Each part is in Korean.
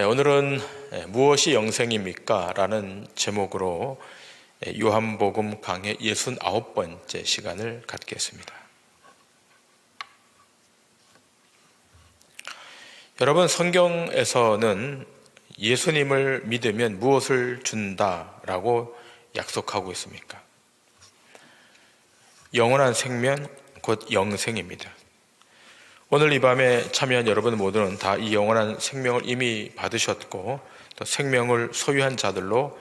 오늘은 무엇이 영생입니까? 라는 제목으로 요한복음 강해 69번째 시간을 갖겠습니다. 여러분, 성경에서는 예수님을 믿으면 무엇을 준다라고 약속하고 있습니까? 영원한 생명, 곧 영생입니다. 오늘 이 밤에 참여한 여러분 모두는 다 이 영원한 생명을 이미 받으셨고 또 생명을 소유한 자들로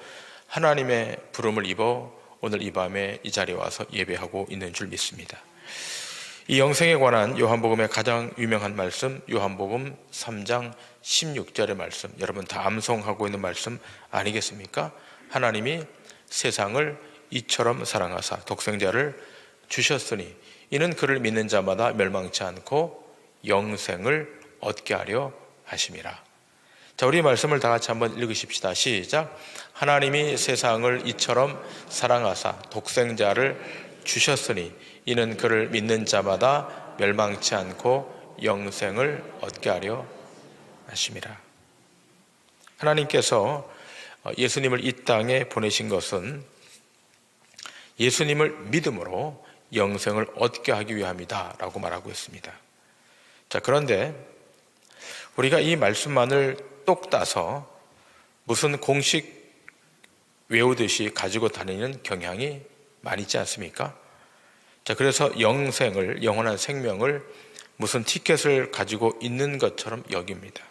하나님의 부름을 입어 오늘 이 밤에 이 자리에 와서 예배하고 있는 줄 믿습니다. 이 영생에 관한 요한복음의 가장 유명한 말씀, 요한복음 3장 16절의 말씀, 여러분 다 암송하고 있는 말씀 아니겠습니까? 하나님이 세상을 이처럼 사랑하사 독생자를 주셨으니 이는 그를 믿는 자마다 멸망치 않고 영생을 얻게 하려 하심이라. 자, 우리 말씀을 다 같이 한번 읽으십시다. 시작. 하나님이 세상을 이처럼 사랑하사 독생자를 주셨으니 이는 그를 믿는 자마다 멸망치 않고 영생을 얻게 하려 하심이라. 하나님께서 예수님을 이 땅에 보내신 것은 예수님을 믿음으로 영생을 얻게 하기 위함이다 라고 말하고 있습니다. 자, 그런데 우리가 이 말씀만을 똑 따서 무슨 공식 외우듯이 가지고 다니는 경향이 많이 있지 않습니까? 자, 그래서 영생을, 영원한 생명을 무슨 티켓을 가지고 있는 것처럼 여깁니다.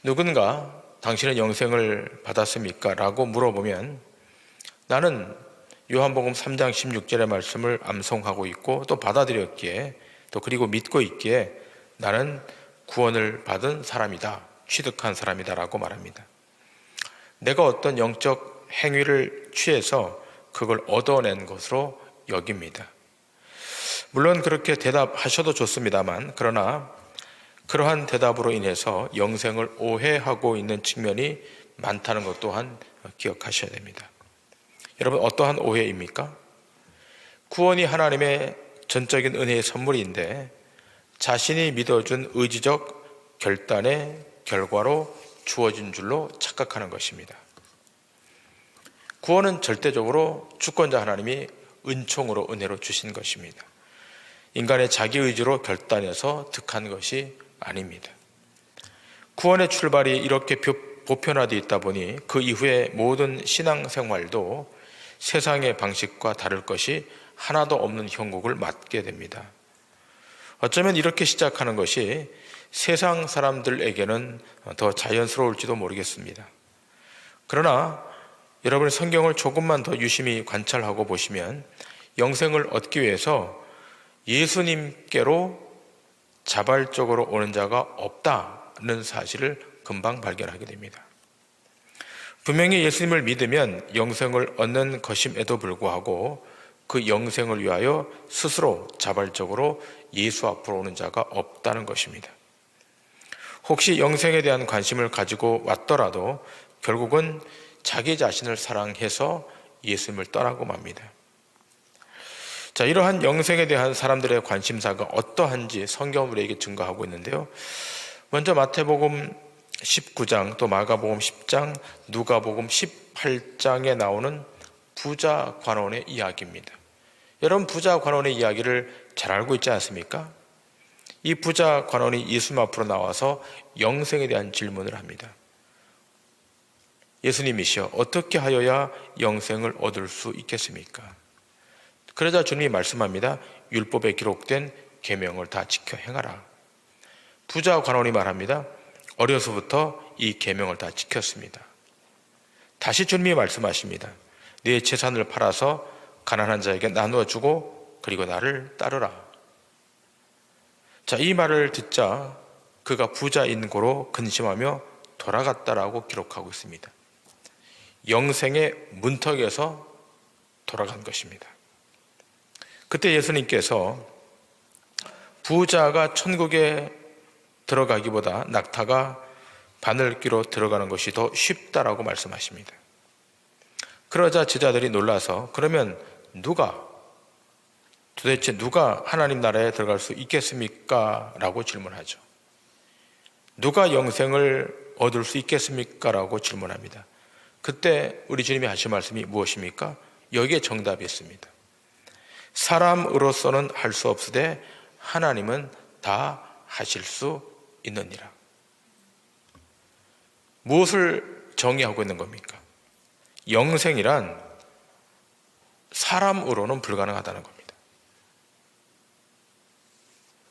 누군가 당신은 영생을 받았습니까? 라고 물어보면 나는 요한복음 3장 16절의 말씀을 암송하고 있고 또 받아들였기에 또 그리고 믿고 있기에 나는 구원을 받은 사람이다, 취득한 사람이다 라고 말합니다. 내가 어떤 영적 행위를 취해서 그걸 얻어낸 것으로 여깁니다. 물론 그렇게 대답하셔도 좋습니다만 그러나 그러한 대답으로 인해서 영생을 오해하고 있는 측면이 많다는 것 또한 기억하셔야 됩니다. 여러분, 어떠한 오해입니까? 구원이 하나님의 전적인 은혜의 선물인데 자신이 믿어준 의지적 결단의 결과로 주어진 줄로 착각하는 것입니다. 구원은 절대적으로 주권자 하나님이 은총으로 은혜로 주신 것입니다. 인간의 자기 의지로 결단해서 득한 것이 아닙니다. 구원의 출발이 이렇게 보편화되어 있다 보니 그 이후의 모든 신앙생활도 세상의 방식과 다를 것이 하나도 없는 형국을 맞게 됩니다. 어쩌면 이렇게 시작하는 것이 세상 사람들에게는 더 자연스러울지도 모르겠습니다. 그러나 여러분이 성경을 조금만 더 유심히 관찰하고 보시면 영생을 얻기 위해서 예수님께로 자발적으로 오는 자가 없다는 사실을 금방 발견하게 됩니다. 분명히 예수님을 믿으면 영생을 얻는 것임에도 불구하고 그 영생을 위하여 스스로 자발적으로 예수 앞으로 오는 자가 없다는 것입니다. 혹시 영생에 대한 관심을 가지고 왔더라도 결국은 자기 자신을 사랑해서 예수님을 떠나고 맙니다. 자, 이러한 영생에 대한 사람들의 관심사가 어떠한지 성경은 우리에게 증거하고 있는데요. 먼저 마태복음 19장, 또 마가복음 10장, 누가복음 18장에 나오는 부자 관원의 이야기입니다. 여러분, 부자 관원의 이야기를 잘 알고 있지 않습니까? 이 부자 관원이 예수님 앞으로 나와서 영생에 대한 질문을 합니다. 예수님이시여, 어떻게 하여야 영생을 얻을 수 있겠습니까? 그러자 주님이 말씀합니다. 율법에 기록된 계명을 다 지켜 행하라. 부자 관원이 말합니다. 어려서부터 이 계명을 다 지켰습니다. 다시 주님이 말씀하십니다. 네 재산을 팔아서 가난한 자에게 나누어 주고 그리고 나를 따르라. 자, 이 말을 듣자 그가 부자인 고로 근심하며 돌아갔다라고 기록하고 있습니다. 영생의 문턱에서 돌아간 것입니다. 그때 예수님께서 부자가 천국에 들어가기보다 낙타가 바늘귀로 들어가는 것이 더 쉽다라고 말씀하십니다. 그러자 제자들이 놀라서 그러면 도대체 누가 하나님 나라에 들어갈 수 있겠습니까? 라고 질문하죠. 누가 영생을 얻을 수 있겠습니까? 라고 질문합니다. 그때 우리 주님이 하신 말씀이 무엇입니까? 여기에 정답이 있습니다. 사람으로서는 할 수 없으되 하나님은 다 하실 수 있느니라. 무엇을 정의하고 있는 겁니까? 영생이란 사람으로는 불가능하다는 겁니다.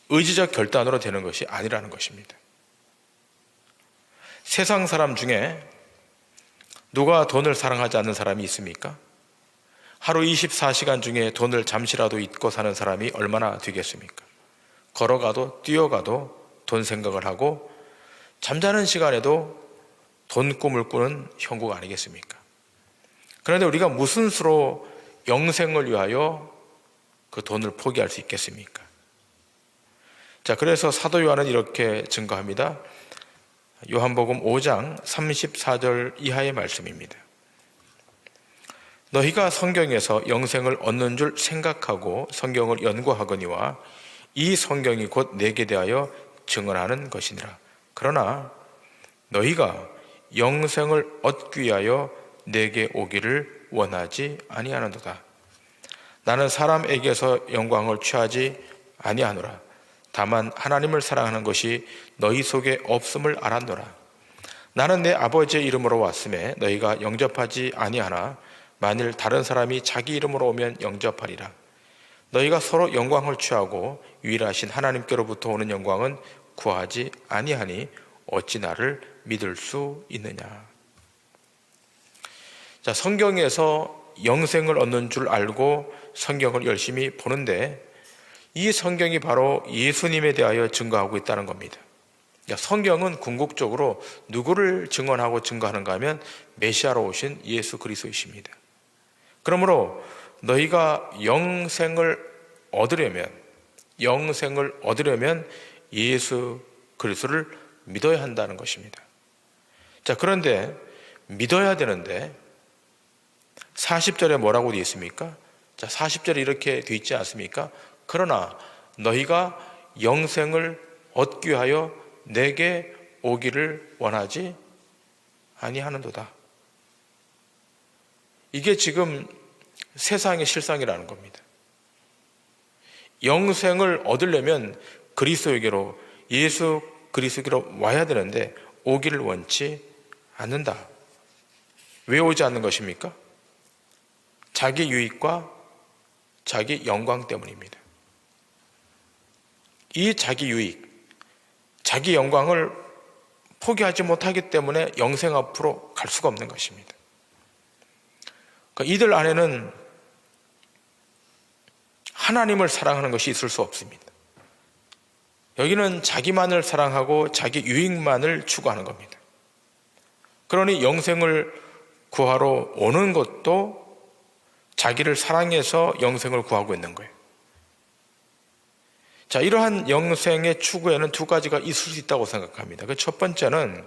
의지적 결단으로 되는 것이 아니라는 것입니다. 세상 사람 중에 누가 돈을 사랑하지 않는 사람이 있습니까? 하루 24시간 중에 돈을 잠시라도 잊고 사는 사람이 얼마나 되겠습니까? 걸어가도 뛰어가도 돈 생각을 하고 잠자는 시간에도 돈 꿈을 꾸는 형국 아니겠습니까? 그런데 우리가 무슨 수로 영생을 위하여 그 돈을 포기할 수 있겠습니까? 자, 그래서 사도 요한은 이렇게 증거합니다. 요한복음 5장 34절 이하의 말씀입니다. 너희가 성경에서 영생을 얻는 줄 생각하고 성경을 연구하거니와 이 성경이 곧 내게 대하여 증언하는 것이니라. 그러나 너희가 영생을 얻기 위하여 내게 오기를 원하지 아니하는도다. 나는 사람에게서 영광을 취하지 아니하노라. 다만 하나님을 사랑하는 것이 너희 속에 없음을 알았노라. 나는 내 아버지의 이름으로 왔음에 너희가 영접하지 아니하나 만일 다른 사람이 자기 이름으로 오면 영접하리라. 너희가 서로 영광을 취하고 유일하신 하나님께로부터 오는 영광은 구하지 아니하니 어찌 나를 믿을 수 있느냐. 자, 성경에서 영생을 얻는 줄 알고 성경을 열심히 보는데 이 성경이 바로 예수님에 대하여 증거하고 있다는 겁니다. 성경은 궁극적으로 누구를 증언하고 증거하는가 하면 메시아로 오신 예수 그리스도이십니다. 그러므로 너희가 영생을 얻으려면 예수 그리스도를 믿어야 한다는 것입니다. 자, 그런데 믿어야 되는데 40절에 뭐라고 되어 있습니까? 자, 40절에 이렇게 되어 있지 않습니까? 그러나 너희가 영생을 얻기 위하여 내게 오기를 원하지 아니하는도다. 이게 지금 세상의 실상이라는 겁니다. 영생을 얻으려면 그리스도에게로, 예수 그리스도에게로 와야 되는데 오기를 원치 않는다. 왜 오지 않는 것입니까? 자기 유익과 자기 영광 때문입니다. 이 자기 유익, 자기 영광을 포기하지 못하기 때문에 영생 앞으로 갈 수가 없는 것입니다. 그러니까 이들 안에는 하나님을 사랑하는 것이 있을 수 없습니다. 여기는 자기만을 사랑하고 자기 유익만을 추구하는 겁니다. 그러니 영생을 구하러 오는 것도 자기를 사랑해서 영생을 구하고 있는 거예요. 자, 이러한 영생의 추구에는 두 가지가 있을 수 있다고 생각합니다. 그 첫 번째는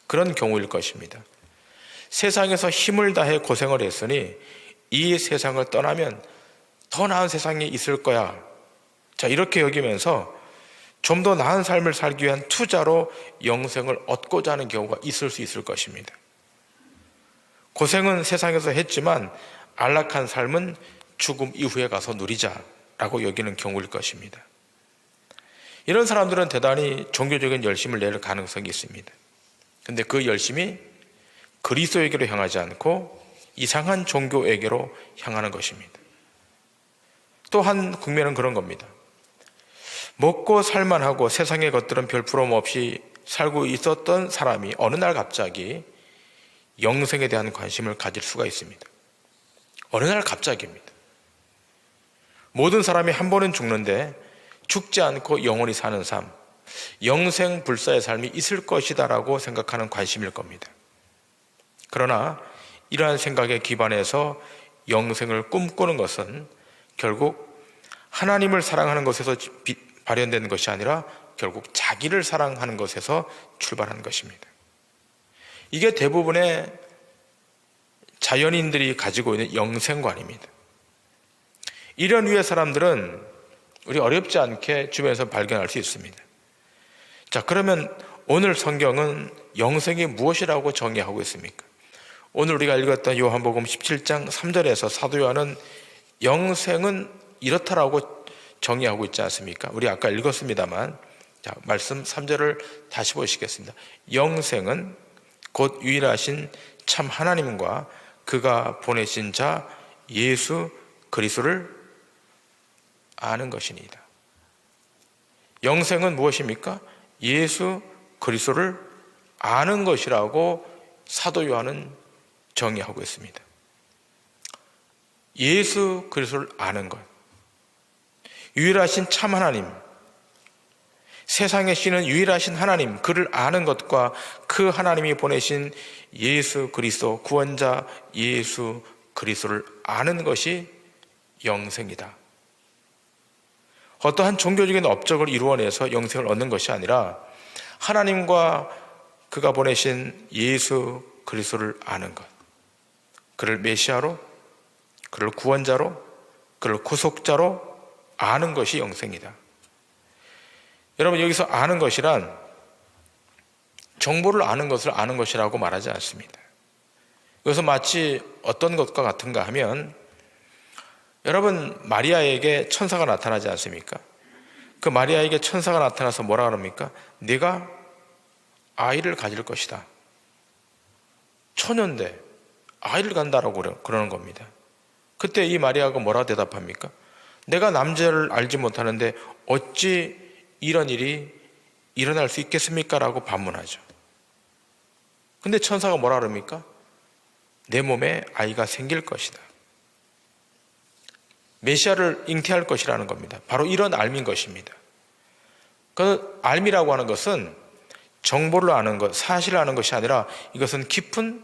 그런 경우일 것입니다. 세상에서 힘을 다해 고생을 했으니 이 세상을 떠나면 더 나은 세상이 있을 거야. 자, 이렇게 여기면서 좀 더 나은 삶을 살기 위한 투자로 영생을 얻고자 하는 경우가 있을 수 있을 것입니다. 고생은 세상에서 했지만 안락한 삶은 죽음 이후에 가서 누리자라고 여기는 경우일 것입니다. 이런 사람들은 대단히 종교적인 열심을 낼 가능성이 있습니다. 그런데 그 열심이 그리스도에게로 향하지 않고 이상한 종교에게로 향하는 것입니다. 또 한 국면은 그런 겁니다. 먹고 살만하고 세상의 것들은 별 부러움 없이 살고 있었던 사람이 어느 날 갑자기 영생에 대한 관심을 가질 수가 있습니다. 어느 날 갑자기입니다. 모든 사람이 한 번은 죽는데 죽지 않고 영원히 사는 삶, 영생 불사의 삶이 있을 것이다라고 생각하는 관심일 겁니다. 그러나 이러한 생각에 기반해서 영생을 꿈꾸는 것은 결국 하나님을 사랑하는 것에서 발현되는 것이 아니라 결국 자기를 사랑하는 것에서 출발하는 것입니다. 이게 대부분의 자연인들이 가지고 있는 영생관입니다. 이런 류의 사람들은 우리 어렵지 않게 주변에서 발견할 수 있습니다. 자, 그러면 오늘 성경은 영생이 무엇이라고 정의하고 있습니까? 오늘 우리가 읽었던 요한복음 17장 3절에서 사도 요한은 영생은 이렇다라고 정의하고 있지 않습니까? 우리 아까 읽었습니다만, 자, 말씀 3절을 다시 보시겠습니다. 영생은 곧 유일하신 참 하나님과 그가 보내신 자 예수 그리스도를 아는 것이니이다. 영생은 무엇입니까? 예수 그리스도를 아는 것이라고 사도 요한은 정의하고 있습니다. 예수 그리스도를 아는 것, 유일하신 참 하나님, 세상에 씨는 유일하신 하나님, 그를 아는 것과 그 하나님이 보내신 예수 그리스도, 구원자 예수 그리스도를 아는 것이 영생이다. 어떠한 종교적인 업적을 이루어내서 영생을 얻는 것이 아니라 하나님과 그가 보내신 예수 그리스도를 아는 것, 그를 메시아로, 그를 구원자로, 그를 구속자로 아는 것이 영생이다. 여러분, 여기서 아는 것이란 정보를 아는 것을 아는 것이라고 말하지 않습니다. 이것은 마치 어떤 것과 같은가 하면, 여러분, 마리아에게 천사가 나타나지 않습니까? 그 마리아에게 천사가 나타나서 뭐라 그럽니까? 네가 아이를 가질 것이다. 처녀인데 아이를 간다라고 그러는 겁니다. 그때 이 마리아가 뭐라 대답합니까? 내가 남자를 알지 못하는데 어찌 이런 일이 일어날 수 있겠습니까? 라고 반문하죠. 근데 천사가 뭐라 그럽니까? 내 몸에 아이가 생길 것이다. 메시아를 잉태할 것이라는 겁니다. 바로 이런 알미인 것입니다. 그 알미라고 하는 것은 정보를 아는 것, 사실을 아는 것이 아니라 이것은 깊은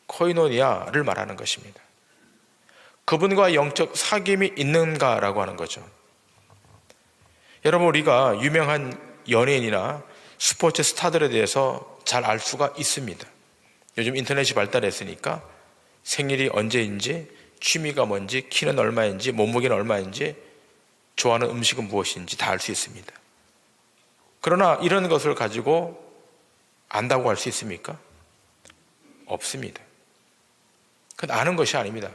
코이노니아를 말하는 것입니다. 그분과 영적 사귐이 있는가라고 하는 거죠. 여러분, 우리가 유명한 연예인이나 스포츠 스타들에 대해서 잘 알 수가 있습니다. 요즘 인터넷이 발달했으니까 생일이 언제인지, 취미가 뭔지, 키는 얼마인지, 몸무게는 얼마인지, 좋아하는 음식은 무엇인지 다 알 수 있습니다. 그러나 이런 것을 가지고 안다고 할 수 있습니까? 없습니다. 그건 아는 것이 아닙니다.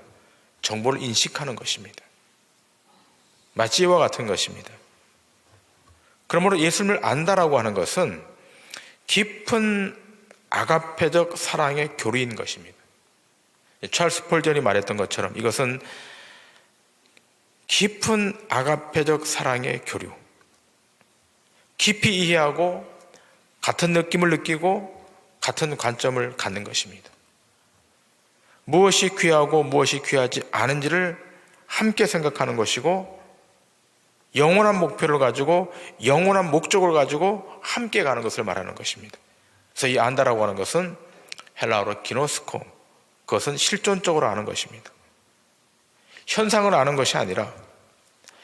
정보를 인식하는 것입니다. 마치 이와 같은 것입니다. 그러므로 예수님을 안다라고 하는 것은 깊은 아가페적 사랑의 교류인 것입니다. 찰스 폴전이 말했던 것처럼 이것은 깊은 아가페적 사랑의 교류, 깊이 이해하고 같은 느낌을 느끼고 같은 관점을 갖는 것입니다. 무엇이 귀하고 무엇이 귀하지 않은지를 함께 생각하는 것이고, 영원한 목표를 가지고 영원한 목적을 가지고 함께 가는 것을 말하는 것입니다. 그래서 이 안다라고 하는 것은 헬라어로 기노스코, 그것은 실존적으로 아는 것입니다. 현상을 아는 것이 아니라,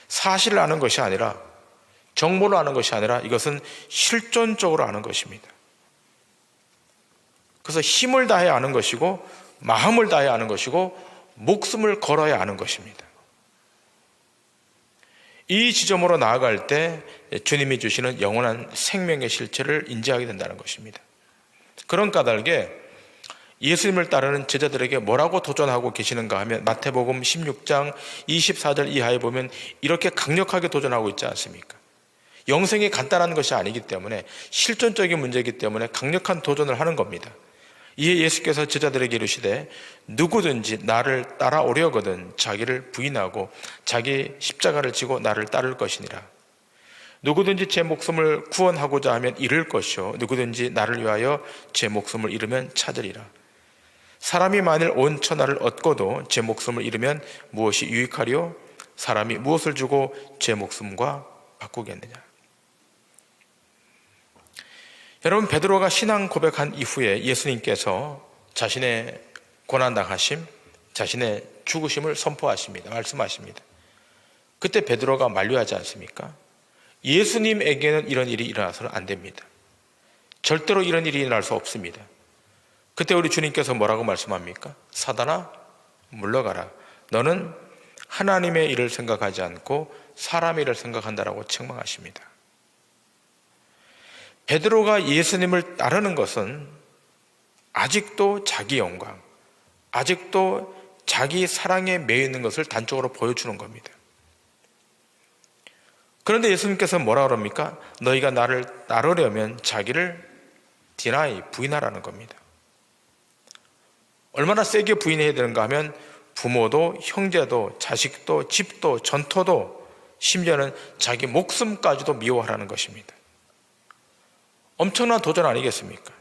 사실을 아는 것이 아니라, 정보를 아는 것이 아니라 이것은 실존적으로 아는 것입니다. 그래서 힘을 다해 아는 것이고, 마음을 다해 아는 것이고, 목숨을 걸어야 아는 것입니다. 이 지점으로 나아갈 때 주님이 주시는 영원한 생명의 실체를 인지하게 된다는 것입니다. 그런 까닭에 예수님을 따르는 제자들에게 뭐라고 도전하고 계시는가 하면, 마태복음 16장 24절 이하에 보면 이렇게 강력하게 도전하고 있지 않습니까? 영생이 간단한 것이 아니기 때문에, 실존적인 문제이기 때문에 강력한 도전을 하는 겁니다. 이에 예수께서 제자들에게 이르시되 누구든지 나를 따라오려거든 자기를 부인하고 자기 십자가를 지고 나를 따를 것이니라. 누구든지 제 목숨을 구원하고자 하면 잃을 것이요 누구든지 나를 위하여 제 목숨을 잃으면 찾으리라. 사람이 만일 온 천하를 얻고도 제 목숨을 잃으면 무엇이 유익하리요? 사람이 무엇을 주고 제 목숨과 바꾸겠느냐. 여러분, 베드로가 신앙 고백한 이후에 예수님께서 자신의 고난당하심, 자신의 죽으심을 선포하십니다. 말씀하십니다. 그때 베드로가 만류하지 않습니까? 예수님에게는 이런 일이 일어나서는 안 됩니다. 절대로 이런 일이 일어날 수 없습니다. 그때 우리 주님께서 뭐라고 말씀합니까? 사단아, 물러가라. 너는 하나님의 일을 생각하지 않고 사람의 일을 생각한다라고 책망하십니다. 베드로가 예수님을 따르는 것은 아직도 자기 영광, 아직도 자기 사랑에 매여 있는 것을 단적으로 보여주는 겁니다. 그런데 예수님께서 뭐라 그럽니까? 너희가 나를 따르려면 자기를 부인하라는 겁니다. 얼마나 세게 부인해야 되는가 하면 부모도 형제도 자식도 집도 전토도 심지어는 자기 목숨까지도 미워하라는 것입니다. 엄청난 도전 아니겠습니까?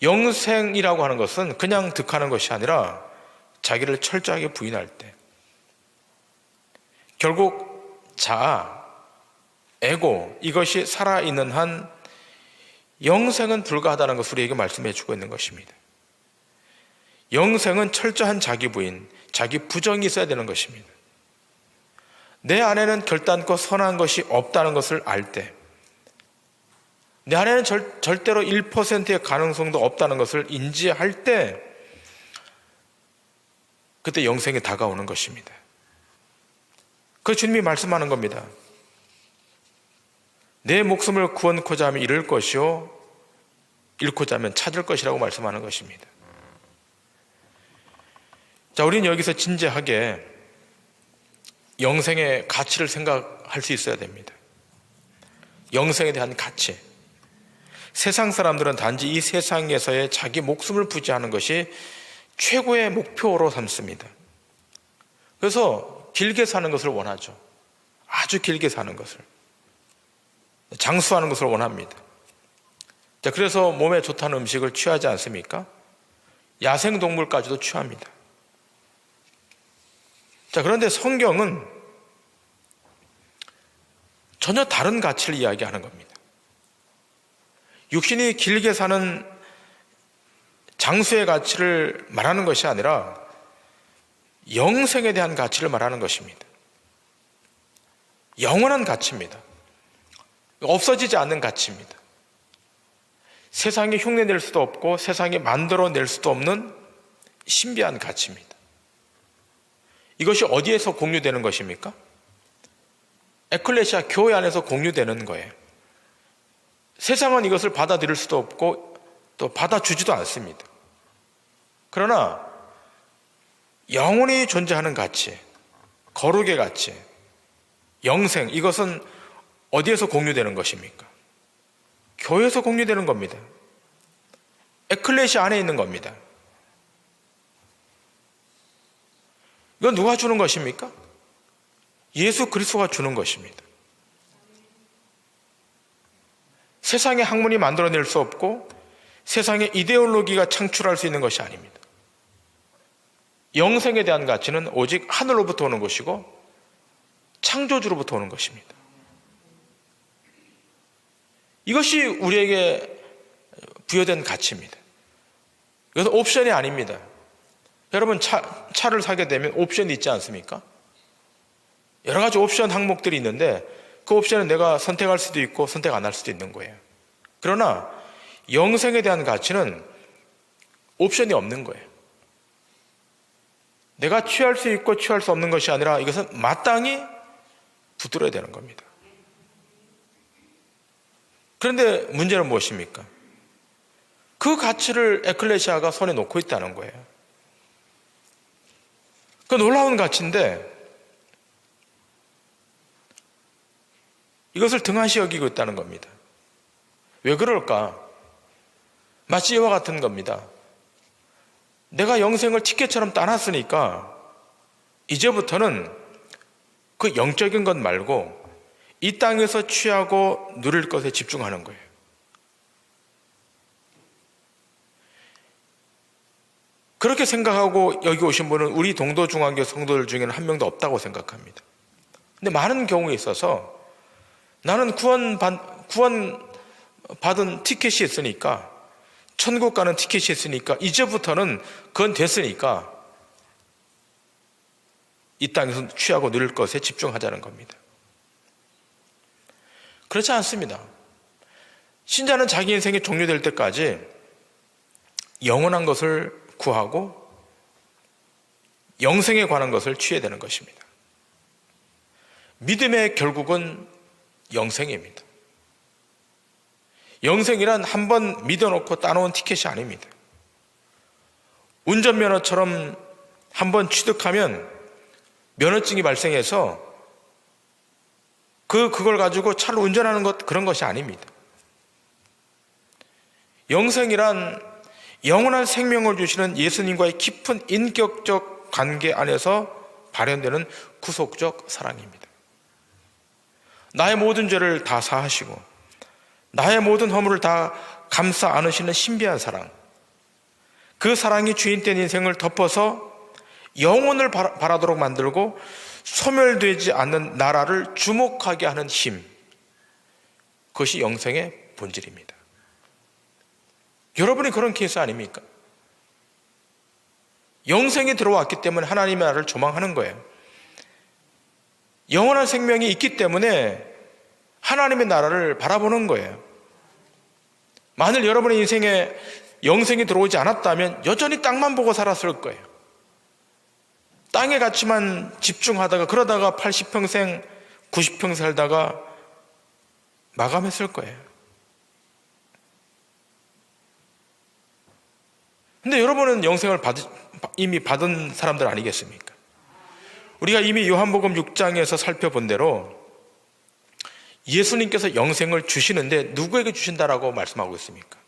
영생이라고 하는 것은 그냥 득하는 것이 아니라 자기를 철저하게 부인할 때 결국 자아, 에고 이것이 살아있는 한 영생은 불가하다는 것을 우리에게 말씀해 주고 있는 것입니다. 영생은 철저한 자기 부인, 자기 부정이 있어야 되는 것입니다. 내 안에는 결단코 선한 것이 없다는 것을 알 때, 내 안에는 절대로 1%의 가능성도 없다는 것을 인지할 때, 그때 영생이 다가오는 것입니다. 그 주님이 말씀하는 겁니다. 내 목숨을 구원코자 하면 잃을 것이요 잃고자 하면 찾을 것이라고 말씀하는 것입니다. 자, 우리는 여기서 진지하게 영생의 가치를 생각할 수 있어야 됩니다. 영생에 대한 가치. 세상 사람들은 단지 이 세상에서의 자기 목숨을 부지하는 것이 최고의 목표로 삼습니다. 그래서 길게 사는 것을 원하죠. 아주 길게 사는 것을. 장수하는 것을 원합니다. 자, 그래서 몸에 좋다는 음식을 취하지 않습니까? 야생동물까지도 취합니다. 자, 그런데 성경은 전혀 다른 가치를 이야기하는 겁니다. 육신이 길게 사는 장수의 가치를 말하는 것이 아니라 영생에 대한 가치를 말하는 것입니다. 영원한 가치입니다. 없어지지 않는 가치입니다. 세상이 흉내낼 수도 없고 세상이 만들어낼 수도 없는 신비한 가치입니다. 이것이 어디에서 공유되는 것입니까? 에클레시아 교회 안에서 공유되는 거예요. 세상은 이것을 받아들일 수도 없고 또 받아주지도 않습니다. 그러나 영원히 존재하는 가치, 거룩의 가치, 영생, 이것은 어디에서 공유되는 것입니까? 교회에서 공유되는 겁니다. 에클레시아 안에 있는 겁니다. 이건 누가 주는 것입니까? 예수 그리스도가 주는 것입니다. 세상의 학문이 만들어낼 수 없고 세상의 이데올로기가 창출할 수 있는 것이 아닙니다. 영생에 대한 가치는 오직 하늘로부터 오는 것이고 창조주로부터 오는 것입니다. 이것이 우리에게 부여된 가치입니다. 이것은 옵션이 아닙니다. 여러분 차를 사게 되면 옵션이 있지 않습니까? 여러 가지 옵션 항목들이 있는데 그 옵션은 내가 선택할 수도 있고 선택 안 할 수도 있는 거예요. 그러나 영생에 대한 가치는 옵션이 없는 거예요. 내가 취할 수 있고 취할 수 없는 것이 아니라 이것은 마땅히 붙들어야 되는 겁니다. 그런데 문제는 무엇입니까? 그 가치를 에클레시아가 손에 놓고 있다는 거예요. 그 놀라운 가치인데 이것을 등한시 여기고 있다는 겁니다. 왜 그럴까? 마치 이와 같은 겁니다. 내가 영생을 티켓처럼 따놨으니까 이제부터는 그 영적인 것 말고 이 땅에서 취하고 누릴 것에 집중하는 거예요. 그렇게 생각하고 여기 오신 분은 우리 동도중앙교 성도들 중에는 한 명도 없다고 생각합니다. 근데 많은 경우에 있어서 나는 구원받은 티켓이 있으니까, 천국 가는 티켓이 있으니까 이제부터는 그건 됐으니까 이 땅에서 취하고 누릴 것에 집중하자는 겁니다. 그렇지 않습니다. 신자는 자기 인생이 종료될 때까지 영원한 것을 구하고 영생에 관한 것을 취해야 되는 것입니다. 믿음의 결국은 영생입니다. 영생이란 한 번 믿어놓고 따놓은 티켓이 아닙니다. 운전면허처럼 한 번 취득하면 면허증이 발생해서 그걸 가지고 차를 운전하는 그런 것이 아닙니다. 영생이란 영원한 생명을 주시는 예수님과의 깊은 인격적 관계 안에서 발현되는 구속적 사랑입니다. 나의 모든 죄를 다 사하시고 나의 모든 허물을 다 감싸 안으시는 신비한 사랑, 그 사랑이 주인된 인생을 덮어서 영혼을 바라도록 만들고 소멸되지 않는 나라를 주목하게 하는 힘, 그것이 영생의 본질입니다. 여러분이 그런 케이스 아닙니까? 영생이 들어왔기 때문에 하나님의 나라를 조망하는 거예요. 영원한 생명이 있기 때문에 하나님의 나라를 바라보는 거예요. 만일 여러분의 인생에 영생이 들어오지 않았다면 여전히 땅만 보고 살았을 거예요. 땅의 가치만 집중하다가 그러다가 80평생, 90평 살다가 마감했을 거예요. 근데 여러분은 영생을 이미 받은 사람들 아니겠습니까? 우리가 이미 요한복음 6장에서 살펴본 대로 예수님께서 영생을 주시는데 누구에게 주신다라고 말씀하고 있습니까?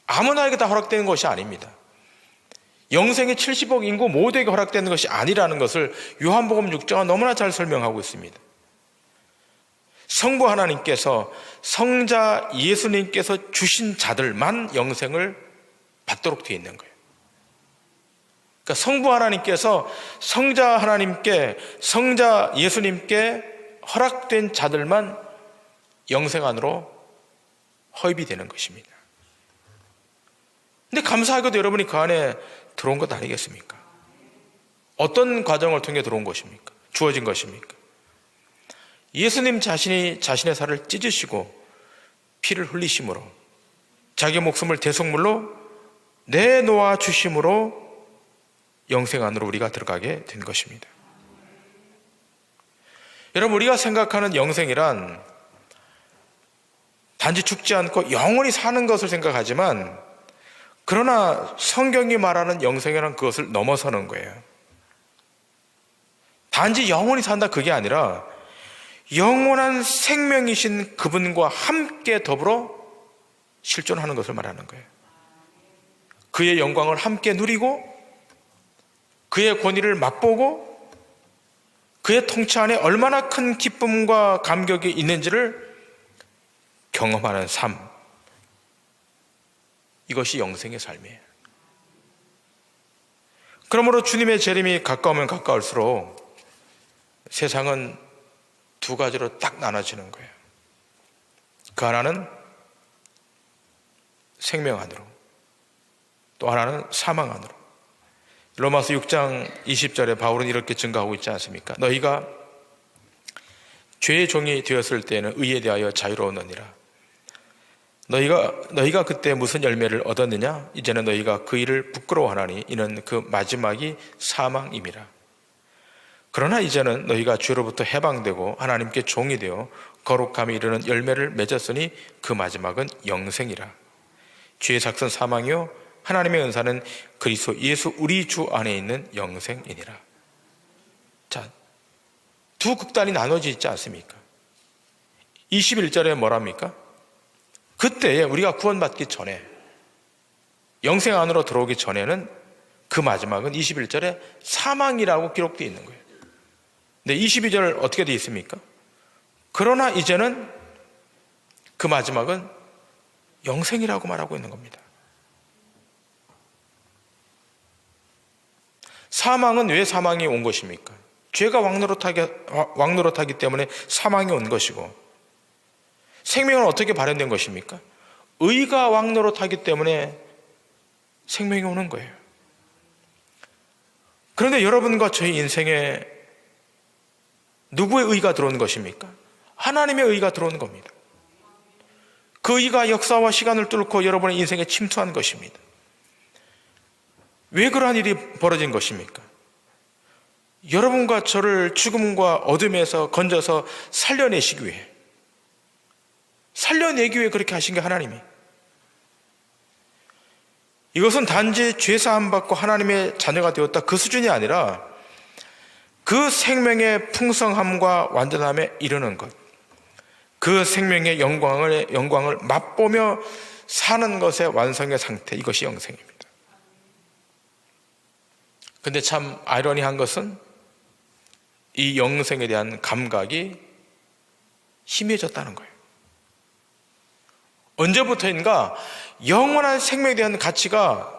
아무나에게 다 허락되는 것이 아닙니다. 영생이 70억 인구 모두에게 허락되는 것이 아니라는 것을 요한복음 6장은 너무나 잘 설명하고 있습니다. 성부 하나님께서, 성자 예수님께서 주신 자들만 영생을 받도록 되어 있는 거예요. 그러니까 성부 하나님께서 성자 하나님께, 성자 예수님께 허락된 자들만 영생 안으로 허입이 되는 것입니다. 근데 감사하게도 여러분이 그 안에 들어온 것 아니겠습니까? 어떤 과정을 통해 들어온 것입니까? 주어진 것입니까? 예수님 자신이 자신의 살을 찢으시고 피를 흘리심으로 자기 목숨을 대속물로 내놓아 주심으로 영생 안으로 우리가 들어가게 된 것입니다. 여러분, 우리가 생각하는 영생이란 단지 죽지 않고 영원히 사는 것을 생각하지만, 그러나 성경이 말하는 영생이란 그것을 넘어서는 거예요. 단지 영원히 산다 그게 아니라 영원한 생명이신 그분과 함께 더불어 실존하는 것을 말하는 거예요. 그의 영광을 함께 누리고 그의 권위를 맛보고 그의 통치 안에 얼마나 큰 기쁨과 감격이 있는지를 경험하는 삶, 이것이 영생의 삶이에요. 그러므로 주님의 재림이 가까우면 가까울수록 세상은 두 가지로 딱 나눠지는 거예요. 그 하나는 생명 안으로, 또 하나는 사망 안으로. 로마서 6장 20절에 바울은 이렇게 증거하고 있지 않습니까? 너희가 죄의 종이 되었을 때에는 의에 대하여 자유로웠느니라. 너희가 그때 무슨 열매를 얻었느냐? 이제는 너희가 그 일을 부끄러워하나니 이는 그 마지막이 사망임이라. 그러나 이제는 너희가 죄로부터 해방되고 하나님께 종이 되어 거룩함에 이르는 열매를 맺었으니 그 마지막은 영생이라. 죄의 삭은 사망이요 하나님의 은사는 그리스도 예수 우리 주 안에 있는 영생이니라. 자, 두 극단이 나눠져 있지 않습니까? 21절에 뭐랍니까? 그때에 우리가 구원받기 전에, 영생 안으로 들어오기 전에는 그 마지막은 21절에 사망이라고 기록되어 있는 거예요. 근데 22절 어떻게 되어 있습니까? 그러나 이제는 그 마지막은 영생이라고 말하고 있는 겁니다. 사망은 왜 사망이 온 것입니까? 죄가 왕노릇하기 때문에 사망이 온 것이고, 생명은 어떻게 발현된 것입니까? 의가 왕노릇하기 때문에 생명이 오는 거예요. 그런데 여러분과 저희 인생에 누구의 의가 들어온 것입니까? 하나님의 의가 들어온 겁니다. 그 의가 역사와 시간을 뚫고 여러분의 인생에 침투한 것입니다. 왜 그러한 일이 벌어진 것입니까? 여러분과 저를 죽음과 어둠에서 건져서 살려내시기 위해, 살려내기 위해 그렇게 하신 게 하나님이. 이것은 단지 죄사함 받고 하나님의 자녀가 되었다 그 수준이 아니라 그 생명의 풍성함과 완전함에 이르는 것, 그 생명의 영광을 맛보며 사는 것의 완성의 상태, 이것이 영생입니다. 근데 참 아이러니한 것은 이 영생에 대한 감각이 희미해졌다는 거예요. 언제부터인가 영원한 생명에 대한 가치가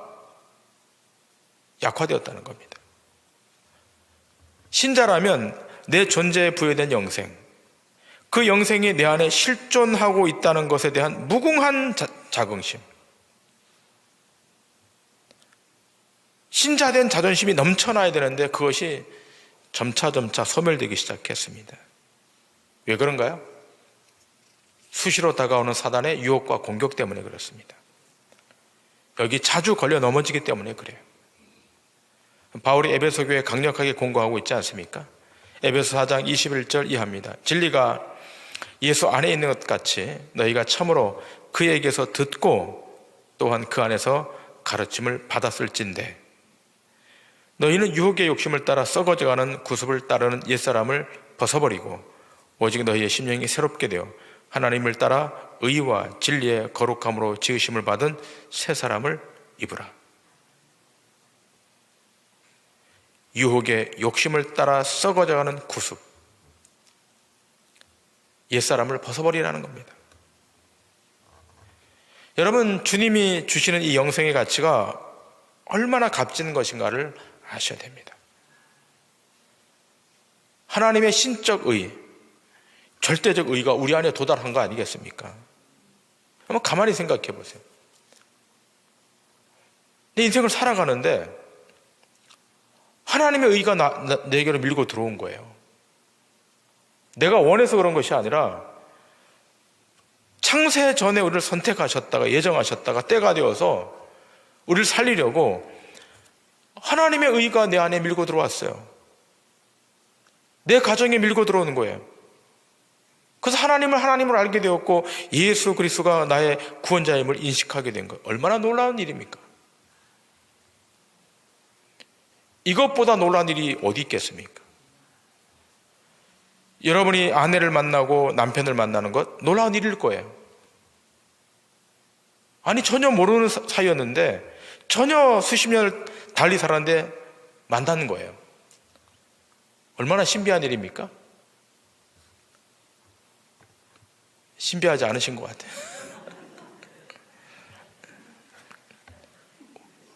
약화되었다는 겁니다. 신자라면 내 존재에 부여된 영생, 그 영생이 내 안에 실존하고 있다는 것에 대한 무궁한 자긍심, 신자된 자존심이 넘쳐나야 되는데 그것이 점차 소멸되기 시작했습니다. 왜 그런가요? 수시로 다가오는 사단의 유혹과 공격 때문에 그렇습니다. 여기 자주 걸려 넘어지기 때문에 그래요. 바울이 에베소 교회에 강력하게 공고하고 있지 않습니까? 에베소 4장 21절 이하입니다. 진리가 예수 안에 있는 것 같이 너희가 참으로 그에게서 듣고 또한 그 안에서 가르침을 받았을진대 너희는 유혹의 욕심을 따라 썩어져가는 구습을 따르는 옛사람을 벗어버리고 오직 너희의 심령이 새롭게 되어 하나님을 따라 의와 진리의 거룩함으로 지으심을 받은 새 사람을 입으라. 유혹의 욕심을 따라 썩어져가는 구습, 옛사람을 벗어버리라는 겁니다. 여러분, 주님이 주시는 이 영생의 가치가 얼마나 값진 것인가를 아셔야 됩니다. 하나님의 신적 의, 절대적 의가 우리 안에 도달한 거 아니겠습니까? 한번 가만히 생각해 보세요. 내 인생을 살아가는데 하나님의 의가 내게로 밀고 들어온 거예요. 내가 원해서 그런 것이 아니라 창세 전에 우리를 선택하셨다가 예정하셨다가 때가 되어서 우리를 살리려고 하나님의 의가 내 안에 밀고 들어왔어요. 내 가정에 밀고 들어오는 거예요. 그래서 하나님을 알게 되었고 예수 그리스도가 나의 구원자임을 인식하게 된 것, 얼마나 놀라운 일입니까? 이것보다 놀라운 일이 어디 있겠습니까? 여러분이 아내를 만나고 남편을 만나는 것 놀라운 일일 거예요. 아니 전혀 모르는 사이였는데 전혀 수십 년을 달리 살았는데 만나는 거예요. 얼마나 신비한 일입니까? 신비하지 않으신 것 같아요.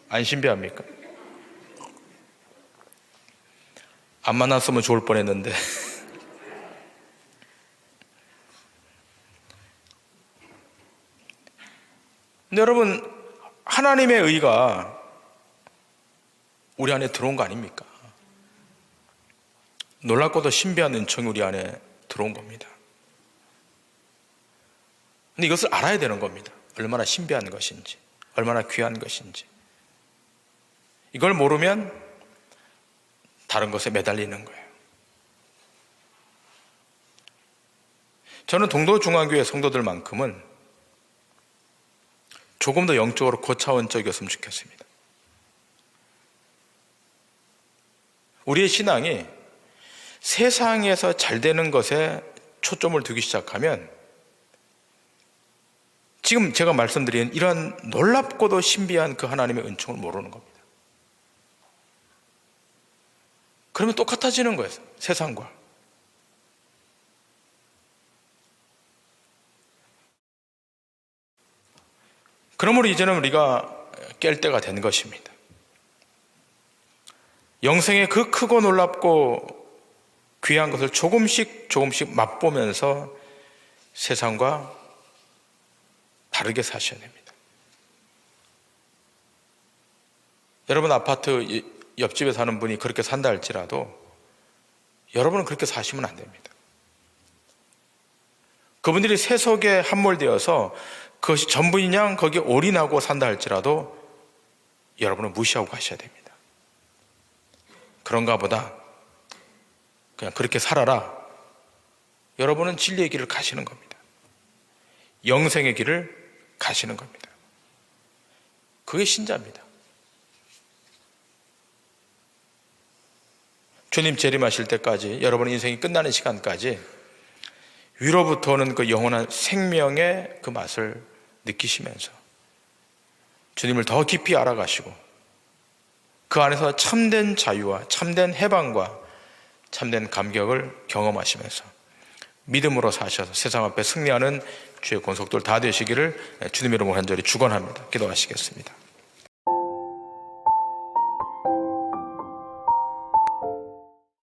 안 신비합니까? 안 만났으면 좋을 뻔했는데. 근데 여러분, 하나님의 의가 우리 안에 들어온 거 아닙니까? 놀랍고도 신비한 은총이 우리 안에 들어온 겁니다. 근데 이것을 알아야 되는 겁니다. 얼마나 신비한 것인지, 얼마나 귀한 것인지. 이걸 모르면 다른 것에 매달리는 거예요. 저는 동도중앙교회 성도들만큼은 조금 더 영적으로 고차원적이었으면 좋겠습니다. 우리의 신앙이 세상에서 잘 되는 것에 초점을 두기 시작하면 지금 제가 말씀드린 이러한 놀랍고도 신비한 그 하나님의 은총을 모르는 겁니다. 그러면 똑같아지는 거예요, 세상과. 그러므로 이제는 우리가 깰 때가 된 것입니다. 영생의 그 크고 놀랍고 귀한 것을 조금씩 맛보면서 세상과 다르게 사셔야 됩니다. 여러분 아파트 옆집에 사는 분이 그렇게 산다 할지라도 여러분은 그렇게 사시면 안 됩니다. 그분들이 세속에 함몰되어서 그것이 전부인 양 거기에 올인하고 산다 할지라도 여러분은 무시하고 가셔야 됩니다. 그런가 보다 그냥 그렇게 살아라. 여러분은 진리의 길을 가시는 겁니다. 영생의 길을 가시는 겁니다. 그게 신자입니다. 주님 재림하실 때까지, 여러분의 인생이 끝나는 시간까지 위로부터 오는 그 영원한 생명의 그 맛을 느끼시면서 주님을 더 깊이 알아가시고 그 안에서 참된 자유와 참된 해방과 참된 감격을 경험하시면서 믿음으로 사셔서 세상 앞에 승리하는 주의 권속들 다 되시기를 주님의 이름으로 간절히 축원합니다. 기도하시겠습니다.